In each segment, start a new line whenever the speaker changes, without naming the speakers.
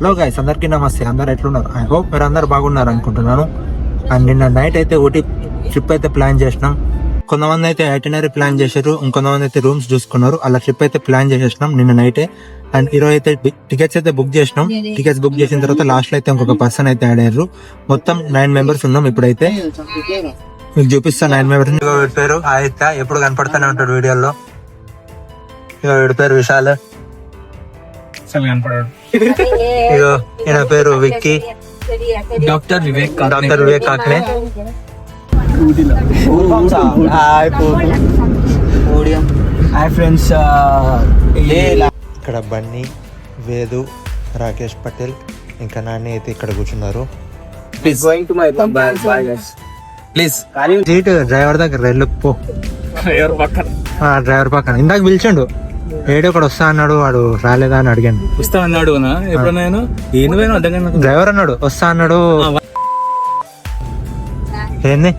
Hello guys, అందరికీ నమస్తే. అందరు ఎట్లున్నారు? ఐ హోప్ మీరు అందరు బాగున్నారు అనుకుంటున్నాను. అండ్ నిన్న నైట్ అయితే ఊటీ ట్రిప్ అయితే ప్లాన్ చేసినాం. కొంతమంది అయితే ఐటినరీ ప్లాన్ చేశారు, ఇంకొంతమంది అయితే రూమ్స్ చూసుకున్నారు. అలా ట్రిప్ అయితే ప్లాన్ చేసేసినాం నిన్న నైటే. అండ్ ఈరోజు అయితే టికెట్స్ అయితే బుక్ చేసినాం. టికెట్స్ బుక్ చేసిన తర్వాత లాస్ట్ లో అయితే ఇంకొక పర్సన్ అయితే యాడ్ అయ్యారు. మొత్తం 9 మెంబర్స్ ఉన్నాం. ఇప్పుడైతే మీకు చూపిస్తాను 9 మెంబర్స్. వీడి పేరు ఆదిత్య, ఎప్పుడు కనపడుతూనే ఉంటాడు వీడియోలో. వీడి పేరు విశాల్. ఇగో ఈయన పేరు విక్కీ.
డాక్టర్ వివేక్
కాకనే.
Hi friends.
ఇక్కడ బన్నీ, వేదు, రాకేష్ పటేల్ ఇంకా నాని అయితే ఇక్కడ కూర్చున్నారు.
Please going to my boy guys. Please
seat driver దగ్గర వెళ్ళిపో. డ్రైవర్ పక్కన ఇందాక పిలిచిండు, ఏడో ఒకడు వస్తా అన్నాడు, వాడు రాలేదా అని అడిగాను.
వస్తా అన్నాడు ఎప్పుడైనా
డ్రైవర్ అన్నాడు వస్తా అన్నాడు. ఏంది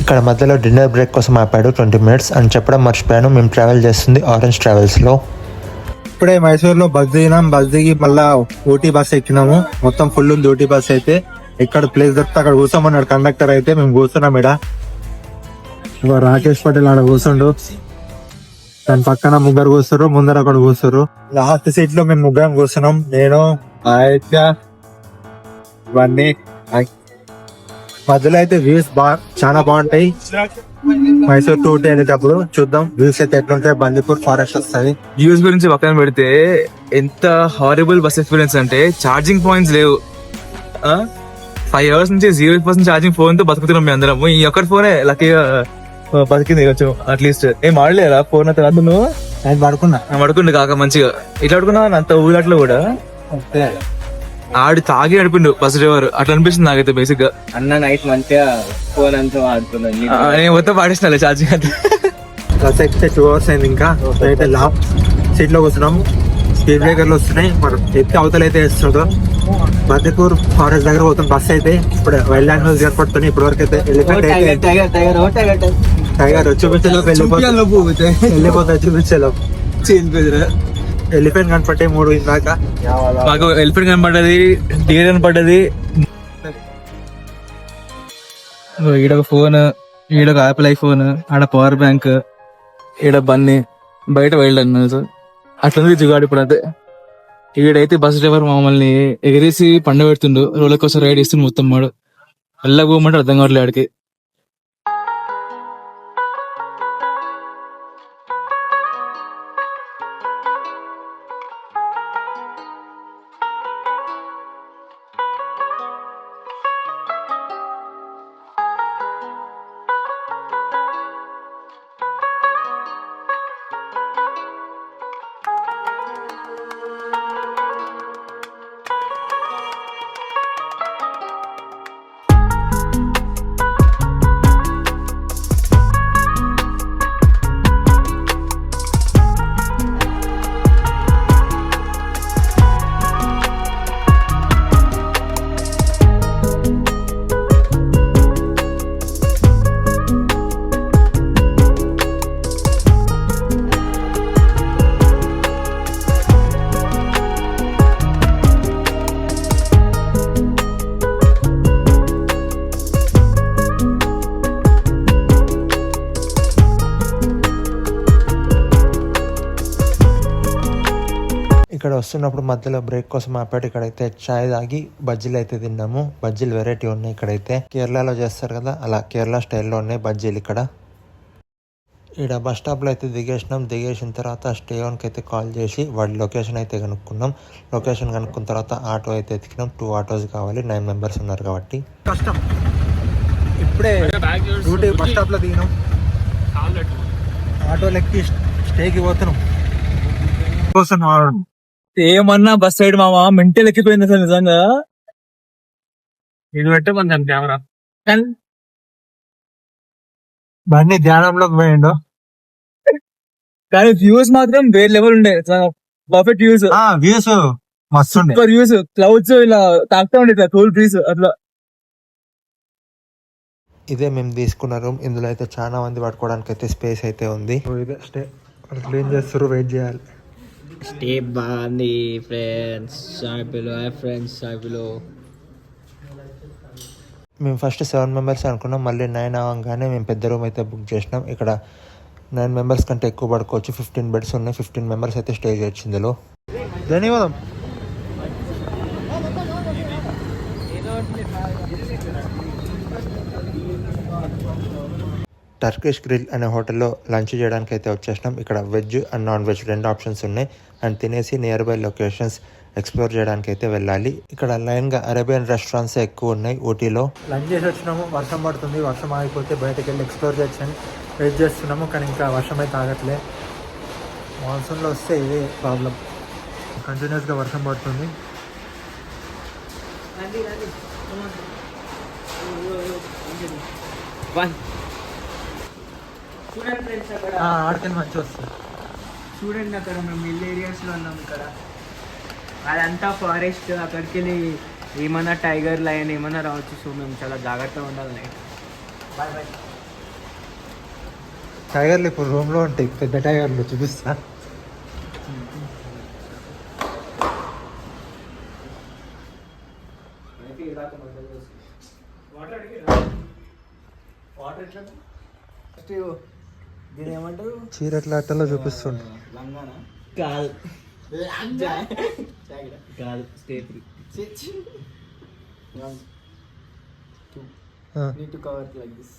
ఇక్కడ మధ్యలో డిన్నర్ బ్రేక్ కోసం ఆపాడు 20 minutes అని చెప్పడం మర్చిపోయాను. మేము ట్రావెల్ చేస్తుంది ఆరెంజ్ ట్రావెల్స్ లో. ఇప్పుడే మైసూర్ లో బస్ దిగినాం. బస్ దిగి మళ్ళా ఊటీ బస్ ఎక్కినాము. మొత్తం ఫుల్ ఉంది ఊటీ బస్ అయితే. ఎక్కడ ప్లేస్ దొరికితే అక్కడ కూర్చోమన్నాడు కండక్టర్. అయితే మేము కూర్చున్నాం. ఇక్కడ రాకేష్ పటేల్ ఆడ కూర్చుండు. దాని పక్కన ముగ్గురు కూర్చురు, ముందర అక్కడ కూర్చురు. లాస్ట్ సీట్ లో మేము ముగ్గురం కూర్చున్నాం. నేను, ఆదిత్య, ఇవన్నీ. మధ్యలో అయితే వ్యూస్ చాలా బాగుంటాయి. మైసూర్ టు ఊటీ వెళ్ళేటప్పుడు చూద్దాం వ్యూస్ అయితే ఎట్లుంటాయి. బందీపూర్ ఫారెస్ట్ వస్తుంది.
వ్యూస్ గురించి పక్కన పెడితే ఎంత హారిబుల్ బస్ ఎక్స్పీరియన్స్ అంటే ఛార్జింగ్ పాయింట్స్ లేవు. 5 hours నుంచి 0% ఛార్జింగ్ ఫోన్ తో బతుకుతున్నాం మేము అందరం. ఈ ఒక్కటి ఫోనే లక్కీగా బతికింది కొంచెం. అట్లీస్ట్ ఏం ఆడలేరా ఫోన్ అయితే రాదు. నువ్వు
నేను
పడుకుండు కాక మంచిగా ఇట్లా పడుకున్నావు అంత ఊళ్ళట్లో కూడా. ఆడి తాగి నడిపిండు బస్ డ్రైవర్. అట్లా అనిపిస్తుంది నాకైతే బేసిక్ గా.
అన్న నైట్ మంచిగా ఫోన్ అంతా వాడుతున్నాను.
నేను మొత్తం పాడేసిన ఛార్జింగ్ అంతా.
బస్ ఎక్కితే 2 hours అయింది. ఇంకా అయితే లాస్ట్ సీట్ లో కూర్చున్నాం. స్పీడ్ బ్రేకర్లు వస్తున్నాయి. మరి ఎత్తి అవతల అయితే వేస్తుందో. బందీపూర్ ఫారెస్ట్ దగ్గర పోతుంది బస్ అయితే. ఇప్పుడు వైల్డ్ యానిమల్స్ కనపడుతున్నాయి. ఇప్పటి వరకు అయితే టైగర్ చూపించలో వెళ్ళిపోతా చూపించలో. ఎలిఫెంట్ కనపట్టే 3 ఇందాక.
మాకు ఎలిఫెంట్ కనపడ్డది, డీర్ కనపడ్డది. ఈడొక ఫోన్, ఈడొక యాపిల్ ఐఫోన్, ఆడ పవర్ బ్యాంక్, ఈడ బన్నీ, బయట వైల్డ్ అనిమల్స్. అట్లా జుగాడు ఇప్పుడు. అదే ఈడైతే బస్ డ్రైవర్ మమ్మల్ని ఎగిరేసి పండుగ పెడుతుండు. రోలర్ కోస్టర్ రైడ్ ఇస్తుంది మొత్తం. మాడు వెళ్ళకపోమంటే అర్థం కావట్లేదు ఆడికి.
ఇక్కడ వస్తున్నప్పుడు మధ్యలో బ్రేక్ కోసం ఆపాడు. ఇక్కడైతే చాయ్ తాగి బజ్జీలు అయితే తిన్నాము. బజ్జీలు వెరైటీ ఉన్నాయి. ఇక్కడైతే కేరళలో చేస్తారు కదా, అలా కేరళ స్టైల్లో ఉన్నాయి బజ్జీలు ఇక్కడ. బస్ స్టాప్ లో అయితే దిగేసినాం. దిగేసిన తర్వాత స్టేషన్కి అయితే కాల్ చేసి వాడి లొకేషన్ అయితే కనుక్కున్నాం. లొకేషన్ కనుక్కున్న తర్వాత ఆటో అయితే ఎతికినాం. 2 autos కావాలి, 9 members ఉన్నారు కాబట్టి కష్టం. ఇప్పుడే బస్ స్టాప్ లో దిగినాం. ఆటో లెక్కి స్టేకి పోతున్నాం.
ఏమన్నా బస్ సైడ్ మామ మెంటల్ ఎక్కిపోయింది అసలు నిజంగా. ఇది పెట్టే మంది కెమెరా.
బండి ధ్యానంలోకి పోయిండు.
కానీ వ్యూస్ మాత్రం వేరే లెవెల్ ఉండే. Perfect views.
వ్యూస్ మస్తు ఉండే.
వ్యూస్ క్లౌడ్స్ ఇలా తాకుతా ఉండే ఇట్లా కూల్ బ్రీజ్ అట్లా.
ఇదే మేము తీసుకున్న రూమ్. ఇందులో అయితే చాలా మంది పడుకోవడానికి అయితే స్పేస్ అయితే ఉంది. ఇదే స్టే క్లీన్ చేస్తారు, వెయిట్ చేయాలి.
స్టే బాగుంది ఫ్రెండ్స్. సాయిబులో
మేము ఫస్ట్ 7 మెంబర్స్ అనుకున్నాం, మళ్ళీ 9 అవ్వగానే మేము పెద్ద రూమ్ అయితే బుక్ చేసినాం. ఇక్కడ 9 మెంబర్స్ కంటే ఎక్కువ పడుకోవచ్చు. 15 బెడ్స్ ఉన్నాయి. 15 మెంబర్స్ అయితే స్టే చేయొచ్చు ఇందులో. ధన్యవాదం. టర్కిష్ గ్రిల్ అనే హోటల్లో లంచ్ చేయడానికి అయితే వచ్చేసినాం. ఇక్కడ veg and non veg 2 options ఉన్నాయి. అండ్ తినేసి నియర్ బై లొకేషన్స్ ఎక్స్ప్లోర్ చేయడానికి అయితే వెళ్ళాలి. ఇక్కడ లైన్గా అరేబియన్ రెస్టారెంట్స్ ఎక్కువ ఉన్నాయి ఊటీలో. లంచ్ చేసి వచ్చినాము, వర్షం పడుతుంది. వర్షం ఆగిపోతే బయటకు వెళ్ళి ఎక్స్ప్లోర్ చేయొచ్చని వెయిట్ చేస్తున్నాము, కానీ ఇంకా వర్షం అయితే ఆగట్లే. మాన్సూన్లో వస్తే ఇదే ప్రాబ్లం, కంటిన్యూస్గా వర్షం పడుతుంది.
చూడండి ఫ్రెండ్స్, అక్కడ
ఆడికి మంచిగా వస్తుంది.
చూడండి, అక్కడ మేము హిల్ ఏరియాస్లో ఉన్నాం. ఇక్కడ అదంతా ఫారెస్ట్. అక్కడికి వెళ్ళి ఏమన్నా టైగర్ లయన్ ఏమన్నా రావచ్చు. సో మేము చాలా జాగ్రత్తగా ఉండాలి నైట్. Bye bye.
టైగర్లు ఇప్పుడు రూమ్లో ఉంటాయి, పెద్ద టైగర్లు చూపిస్తా.
దీని ఏమంటారు,
చీరట్లాటలో చూపిస్తుండే.
Call stay free. Need to cover it like this.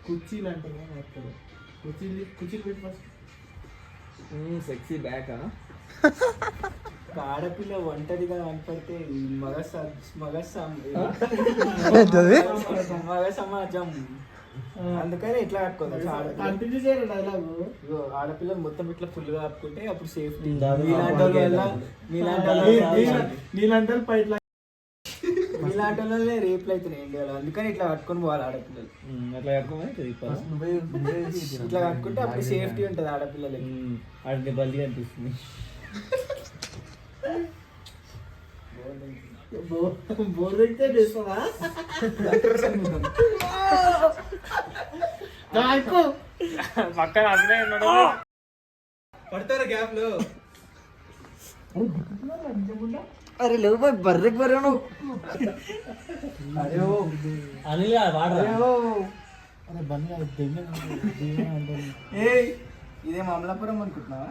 కుర్చీలు అంటే కుర్చీలు పెట్టి ఫస్ట్. Sexy back. ఆడపిల్ల ఒంటరిగా కనపడితే మగ సమాజం. అందుకని ఇట్లా కట్టుకోవచ్చు. ఆడపిల్ల మొత్తం ఇట్లా ఫుల్ గా కట్టుకుంటే అప్పుడు సేఫ్టీ. మీలాంటి వాళ్ళే రేపులు అవుతున్నాయి ఇండియాలో. అందుకని ఇట్లా కట్టుకొని పోవాలి ఆడపిల్లలు. అట్లా కట్టుకోమని ఇట్లా కట్టుకుంటే అప్పుడు సేఫ్టీ ఉంటుంది ఆడపిల్లలకి. ఆడికి బల్లి అనిపిస్తుంది. పక్కన పడతారా గ్యాప్ లో. అరే లేవు బర్రెకి బర్రెను. అరే అనిల్ ఇదే అమలాపురం అనుకుంటున్నావా?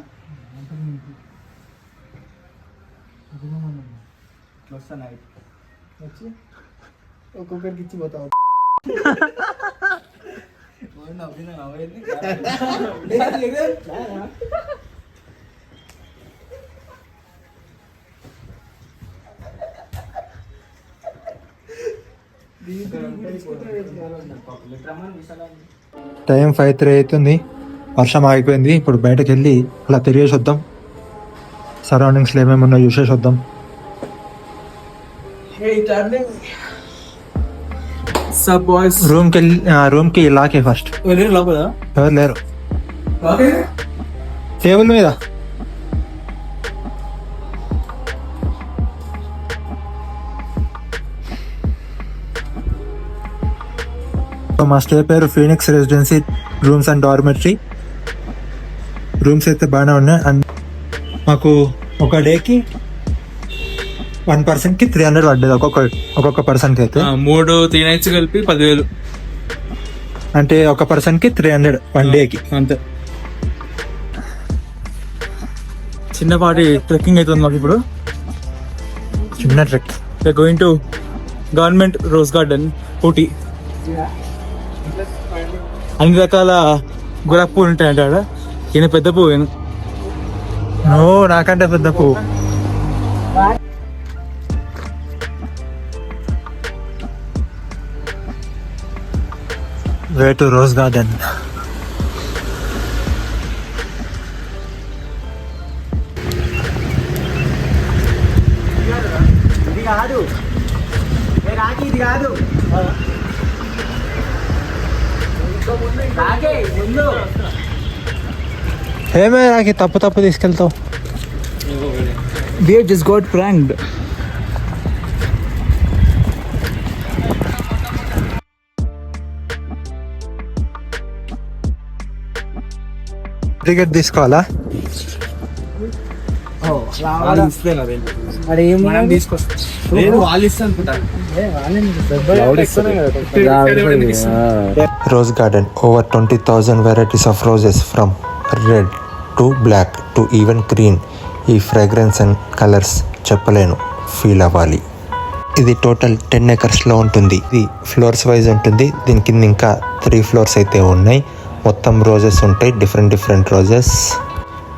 వస్తా నైట్ వచ్చి ఒక్కొక్కరికి ఇచ్చి పోతావు.
టైం 5:03 అవుతుంది. వర్షం ఆగిపోయింది. ఇప్పుడు బయటకు వెళ్ళి అలా తిరిగేసి వద్దాం. సరౌండింగ్స్లో ఏమేమి ఉన్నాయో చూసేసి వద్దాం. రూమ్కి లాకే ఫస్ట్. ఎవరు లేరు టేబుల్ మీద. మా స్టే పేరు Phoenix residency rooms and dormitory. Rooms అయితే బాగానే ఉన్నాయి. అండ్ మాకు ఒక డేకి 1 పర్సన్కి 300 పడ్డది ఒక్కొక్క పర్సన్కి అయితే.
3 నైట్స్ కలిపి 10,000
అంటే ఒక పర్సన్కి 300 1 డేకి
అంతే. చిన్నపాటి ట్రెక్కింగ్ అవుతుంది మాకు ఇప్పుడు.
చిన్న trek.
Going to government rose garden Ooty. అన్ని రకాల గులాబీ పువ్వులు ఉంటాయంట ఆడ. ఈయన పెద్ద పువ్వు.
నాకంటే పెద్ద పువ్వు. Way to rose garden.
ఇది కాదు, ఇది కాదు.
ఏమే రాకి తప్పు తీసుకెళ్తావు.
We have just got pranked.
Ticket తీసుకోవాలా? Rose garden over 20,000 varieties of roses from red to black to even green. ఈ ఫ్రేగ్రెన్స్ అండ్ కలర్స్ చెప్పలేను, ఫీల్ అవ్వాలి. ఇది టోటల్ 10 acres లో ఉంటుంది. ఇది ఫ్లోర్స్ వైజ్ ఉంటుంది. దీని కింద ఇంకా 3 floors అయితే ఉన్నాయి. మొత్తం రోజెస్ ఉంటాయి, డిఫరెంట్ రోజెస్.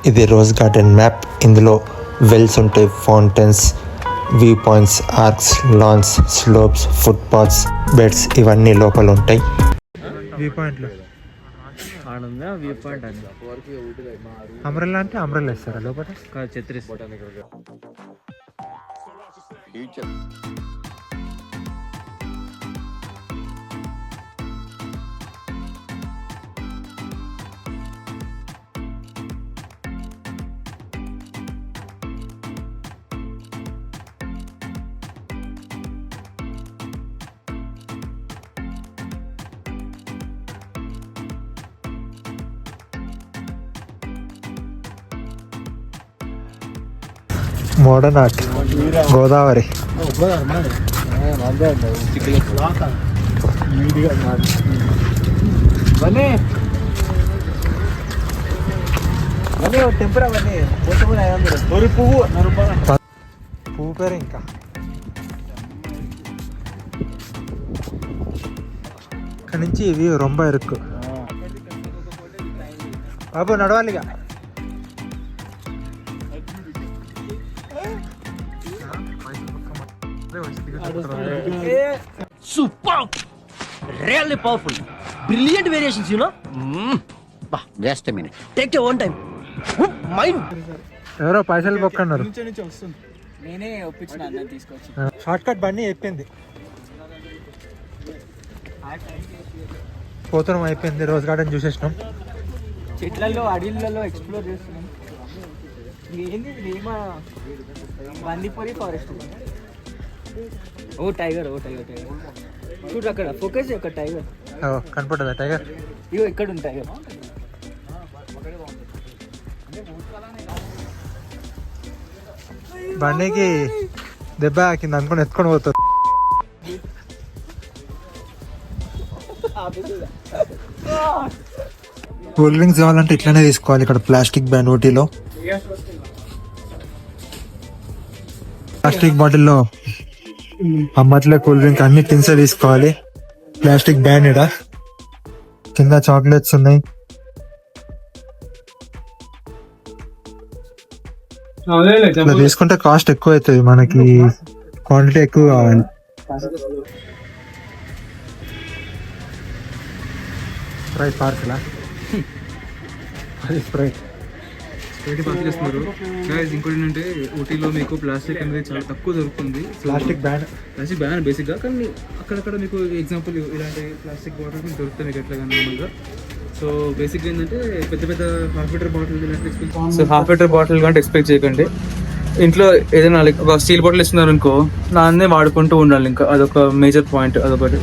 ఇది రోజ్ గార్డెన్ మ్యాప్. ఇందులో వెల్స్ ఉంటాయి, fountains, view points, arcs, lawns, slopes, foot paths, beds ఇవన్నీ లోపల ఉంటాయి. వ్యూ పాయింట్లో
వ్యూ పాయింట్
అంబ్రెల్లా అంటే అంబ్రెల్లా ఇస్తారా లోపల?
ఛత్రి.
Modern art Godavari. పువ్వు పేరు ఇంకా ఇక్కడ నుంచి ఇవి రొంబ ఇరుక్కు. బాబు నడవాలిగా.
Superb! Really powerful. Brilliant variations, you know? Just a minute. Take your own time. Mind.
ఎవరో పైసలు బొక్కన్నారు.
నేనే ఒప్పించిన అన్న తీసుకొచ్చి.
షార్ట్ కట్ బండి చెప్పింది. పోతనం అయిపోయింది. రోజ్ గార్డెన్ చూసేసినాం.
చెట్లలో అడవిలలో ఎక్స్ప్లోర్ చేస్తున్నాం. ఏంది బందిపోరి ఫారెస్ట్. ఓ టైగర్ చూడు అక్కడ ఫోకస్ ఒక టైగర్
కనపడదా టైగర్?
ఇగో ఇక్కడ ఉంది టైగర్.
బండికి దెబ్బ కింద అనుకుని ఎత్తుకొని పోతారు. కూల్ డ్రింక్స్ కావాలంటే ఇట్లానే తీసుకోవాలి. ఇక్కడ ప్లాస్టిక్ బ్యాన్ ఊటీలో ప్లాస్టిక్ బాటిల్లో అమ్మట్లే కూల్ డ్రింక్ అన్ని తిన్సే తీసుకోవాలి. ప్లాస్టిక్ బ్యాన్ ఇడ కింద చాక్లెట్స్ ఉన్నాయి. ఇట్లా తీసుకుంటే కాస్ట్ ఎక్కువ అవుతుంది, మనకి క్వాంటిటీ ఎక్కువ కావాలి. స్ప్రైట్ పార్క్లా అది స్ప్రైట్
పార్క్ చేస్తున్నారు. ఇంకోటి ఏంటంటే ఊటీలో మీకు ప్లాస్టిక్ అనేది చాలా తక్కువ దొరుకుతుంది.
ప్లాస్టిక్
బ్యాన్ బేసిక్గా, కానీ అక్కడక్కడ మీకు ఎగ్జాంపుల్ ఇలాంటి ప్లాస్టిక్ బాటిల్ మీకు దొరుకుతాయి మీకు ఎట్లా కానీ నార్మల్గా. సో బేసిక్గా ఏంటంటే పెద్ద half litre bottle half litre bottle కంటే ఎక్స్పెక్ట్ చేయకండి. ఇంట్లో ఏదైనా ఒక స్టీల్ బాటిల్ ఇస్తున్నారు అనుకో, దాన్నే వాడుకుంటూ ఉండాలి. ఇంకా అదొక మేజర్ పాయింట్, అదొకటి.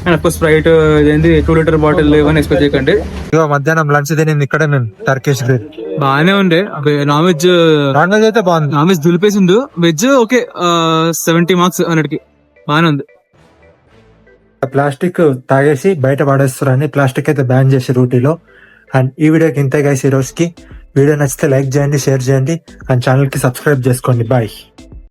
అండ్ స్ప్రైట్ ఇదేంటి 2 liter బాటిల్ లేవని ఎక్స్పెక్ట్ చేయకండి.
మధ్యాహ్నం లంచ్ తినేది ఇక్కడ నేను టర్కిష్ గ్రిల్
బాగానే ఉండే. నాన్ వెజ్
అయితే బాగుంది.
నాన్ వెజ్ దులిపేసిండు, వెజ్ ఓకే 70 marks అన్నిటికి బాగానే ఉంది.
ప్లాస్టిక్ తాగేసి బయట పడేస్తారని ప్లాస్టిక్ అయితే బ్యాన్ చేసి ఊటీలో. అండ్ ఈ వీడియోకి ఇంతే గైస్ ఈ రోజుకి. వీడియో నచ్చితే లైక్ చేయండి, షేర్ చేయండి అండ్ ఛానల్ కి సబ్స్క్రైబ్ చేసుకోండి. బాయ్.